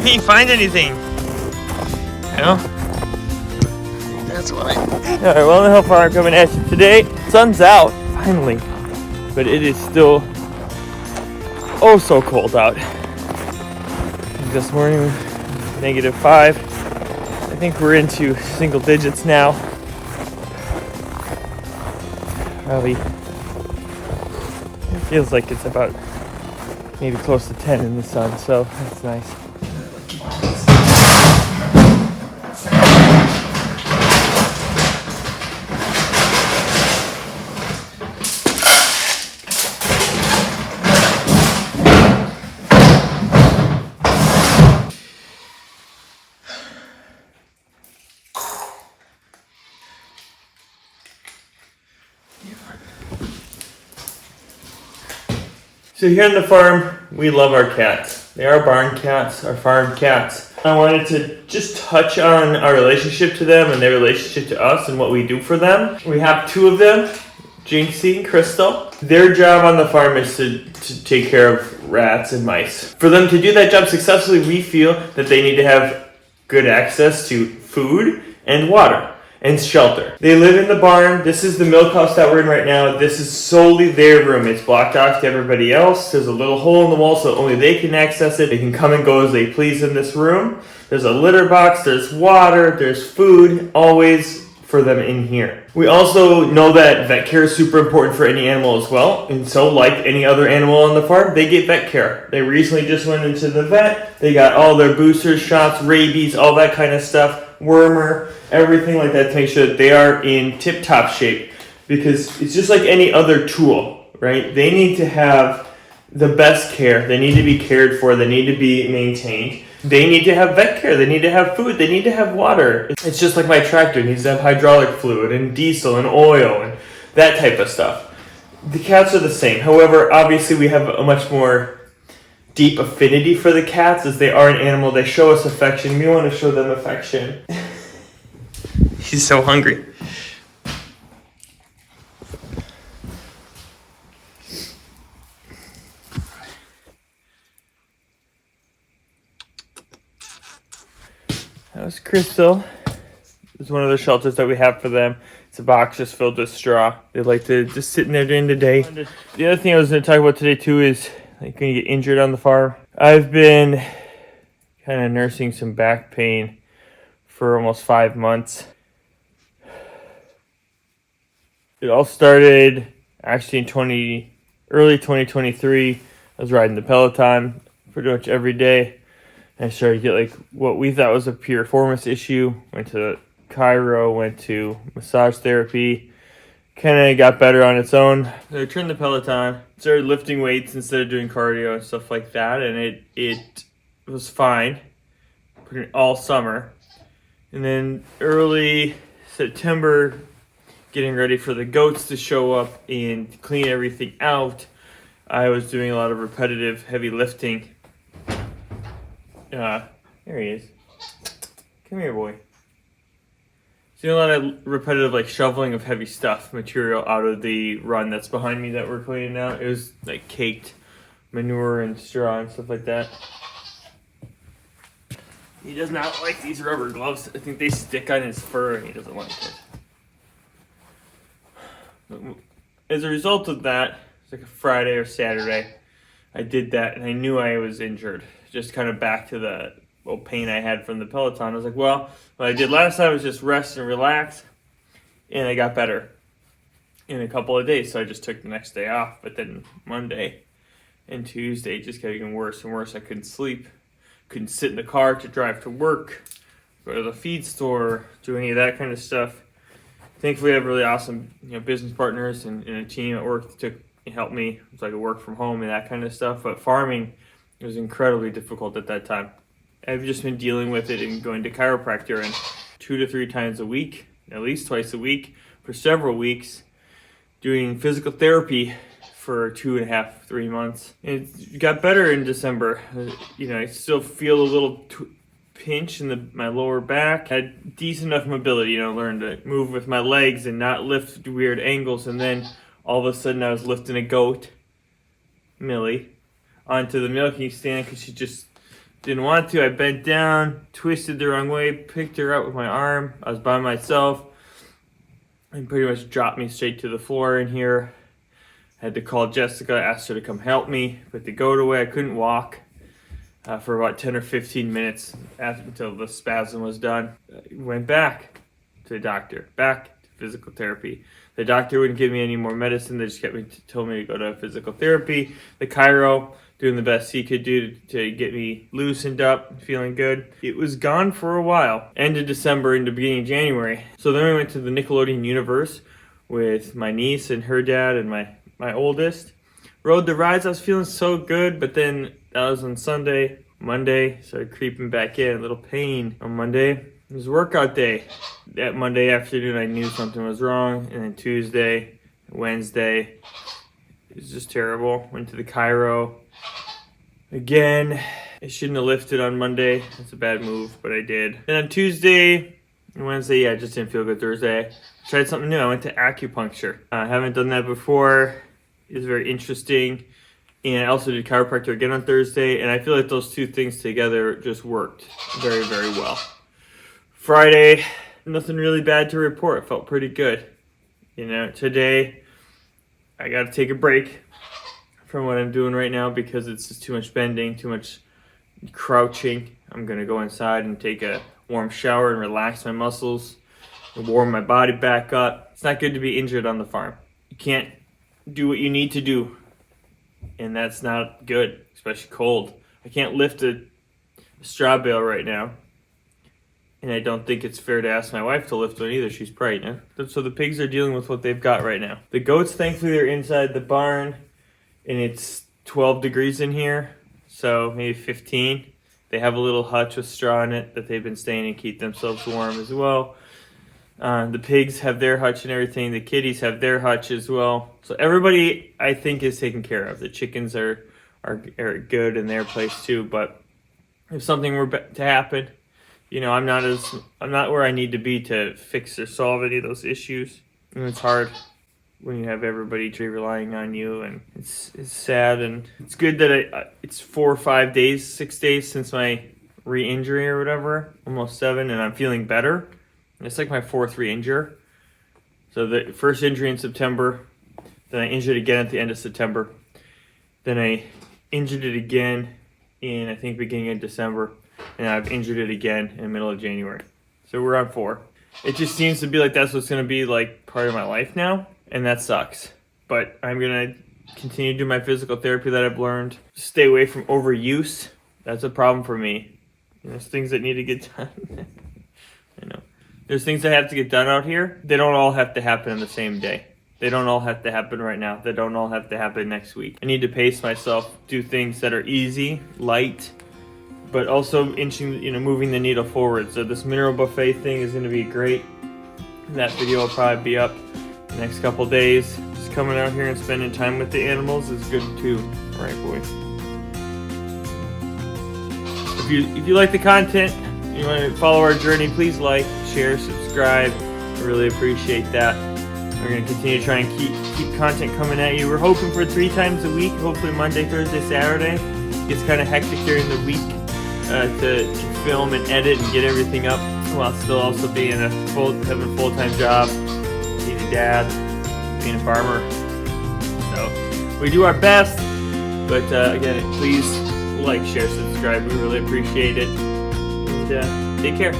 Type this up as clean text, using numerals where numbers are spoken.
can't find anything. You know? That's why. Alright, Walnut Hill Farm coming at you today. Sun's out, finally. But it is still oh so cold out. This morning, -5. I think we're into single digits now. Probably it feels like it's about maybe close to 10 in the sun, so that's nice. So here on the farm, we love our cats. They are barn cats, our farm cats. I wanted to just touch on our relationship to them and their relationship to us and what we do for them. We have 2 of them, Jynxy and Crystal. Their job on the farm is to take care of rats and mice. For them to do that job successfully, we feel that they need to have good access to food and water and shelter. They live in the barn. This is the milk house that we're in right now. This is solely their room. It's blocked off to everybody else. There's a little hole in the wall so only they can access it. They can come and go as they please in this room. There's a litter box, there's water, there's food, always for them in here. We also know that vet care is super important for any animal as well. And so like any other animal on the farm, they get vet care. They recently just went into the vet. They got all their boosters, shots, rabies, all that kind of stuff, wormer, everything like that to make sure that they are in tip-top shape, because it's just like any other tool, right? They need to have the best care. They need to be cared for. They need to be maintained. They need to have vet care. They need to have food. They need to have water. It's just like my tractor. It needs to have hydraulic fluid and diesel and oil and that type of stuff. The cats are the same. However, obviously we have a much more deep affinity for the cats as they are an animal. They show us affection. We want to show them affection. He's so hungry. That was Crystal. It's one of the shelters that we have for them. It's a box just filled with straw. They like to just sit in there during the day. The other thing I was going to talk about today too is like when you get injured on the farm. I've been kind of nursing some back pain for almost 5 months. It all started actually in early 2023. I was riding the Peloton pretty much every day. And I started to get like what we thought was a piriformis issue. Went to chiro, went to massage therapy. Kind of got better on its own. I turned the Peloton, started lifting weights instead of doing cardio and stuff like that. And it was fine all summer. And then early September, getting ready for the goats to show up and clean everything out, I was doing a lot of repetitive heavy lifting. There he is. Come here, boy. Doing a lot of repetitive like shoveling of heavy stuff, material out of the run that's behind me that we're cleaning out. It was like caked manure and straw and stuff like that. He does not like these rubber gloves. I think they stick on his fur and he doesn't like it. As a result of that, it's like a Friday or Saturday, I did that and I knew I was injured. Just kind of back to the pain I had from the Peloton. I was like, well, what I did last time was just rest and relax, and I got better in a couple of days. So I just took the next day off, but then Monday and Tuesday it just got even worse and worse. I couldn't sleep, couldn't sit in the car to drive to work, go to the feed store, do any of that kind of stuff. Thankfully, I have really awesome business partners and a team at work that helped me so I could work from home and that kind of stuff. But farming, it was incredibly difficult at that time. I've just been dealing with it and going to chiropractor and 2 to 3 times a week, at least twice a week, for several weeks, doing physical therapy for 2.5, 3 months. And it got better in December. I still feel a little pinch in my lower back. Had decent enough mobility, learned to move with my legs and not lift weird angles. And then all of a sudden I was lifting a goat, Millie, onto the milking stand because she just Didn't want to. I bent down, twisted the wrong way, picked her up with my arm. I was by myself and pretty much dropped me straight to the floor in here. I had to call Jessica, asked her to come help me with the goat away. I couldn't walk for about 10 or 15 minutes until the spasm was done. Went back to the doctor, back to physical therapy. The doctor wouldn't give me any more medicine. They just told me to go to physical therapy. The chiro, doing the best he could do to get me loosened up, feeling good. It was gone for a while, end of December into beginning of January. So then we went to the Nickelodeon universe with my niece and her dad and my oldest. Rode the rides. I was feeling so good, but then that was on Sunday. Monday, started creeping back in, a little pain on Monday. It was workout day. That Monday afternoon, I knew something was wrong. And then Tuesday, Wednesday, it was just terrible. Went to the chiro. Again, I shouldn't have lifted on Monday. That's a bad move, but I did. Then on Tuesday and Wednesday, I just didn't feel good. Thursday, I tried something new. I went to acupuncture. I haven't done that before. It was very interesting. And I also did chiropractor again on Thursday. And I feel like those two things together just worked very, very well. Friday, nothing really bad to report. It felt pretty good. You know, today, I got to take a break from what I'm doing right now because it's just too much bending, too much crouching. I'm going to go inside and take a warm shower and relax my muscles and warm my body back up. It's not good to be injured on the farm. You can't do what you need to do, and that's not good, especially cold. I can't lift a straw bale right now, and I don't think it's fair to ask my wife to lift one either. She's pregnant. So the pigs are dealing with what they've got right now. The goats, thankfully, they're inside the barn, and it's 12 degrees in here, so maybe 15. They have a little hutch with straw in it that they've been staying in to keep themselves warm as well. The pigs have their hutch and everything. The kitties have their hutch as well. So everybody, I think, is taken care of. The chickens are good in their place too. But if something were to happen, you know, I'm not where I need to be to fix or solve any of those issues. And it's hard when you have everybody relying on you, and it's sad. And it's good that it's 4 or 5 days, 6 days since my re-injury or whatever, almost 7, and I'm feeling better. It's like my 4th re-injure. So the first injury in September, then I injured again at the end of September. Then I injured it again in, I think, beginning of December. And I've injured it again in the middle of January. So we're on 4. It just seems to be like that's what's going to be like part of my life now. And that sucks. But I'm going to continue to do my physical therapy that I've learned. Stay away from overuse. That's a problem for me. There's things that need to get done. I know. There's things that have to get done out here. They don't all have to happen on the same day. They don't all have to happen right now. They don't all have to happen next week. I need to pace myself, do things that are easy, light, but also moving the needle forward. So this mineral buffet thing is going to be great. That video will probably be up the next couple days. Just coming out here and spending time with the animals is good too. All right, boy. If you like the content, you want to follow our journey, please like, share, subscribe. I really appreciate that. We're going to continue to try and keep content coming at you. We're hoping for 3 times a week, hopefully Monday, Thursday, Saturday. It's kind of hectic during the week to film and edit and get everything up while still also being having a full-time job, being a dad, being a farmer. So we do our best, but again, please like, share, subscribe. We really appreciate it. And take care.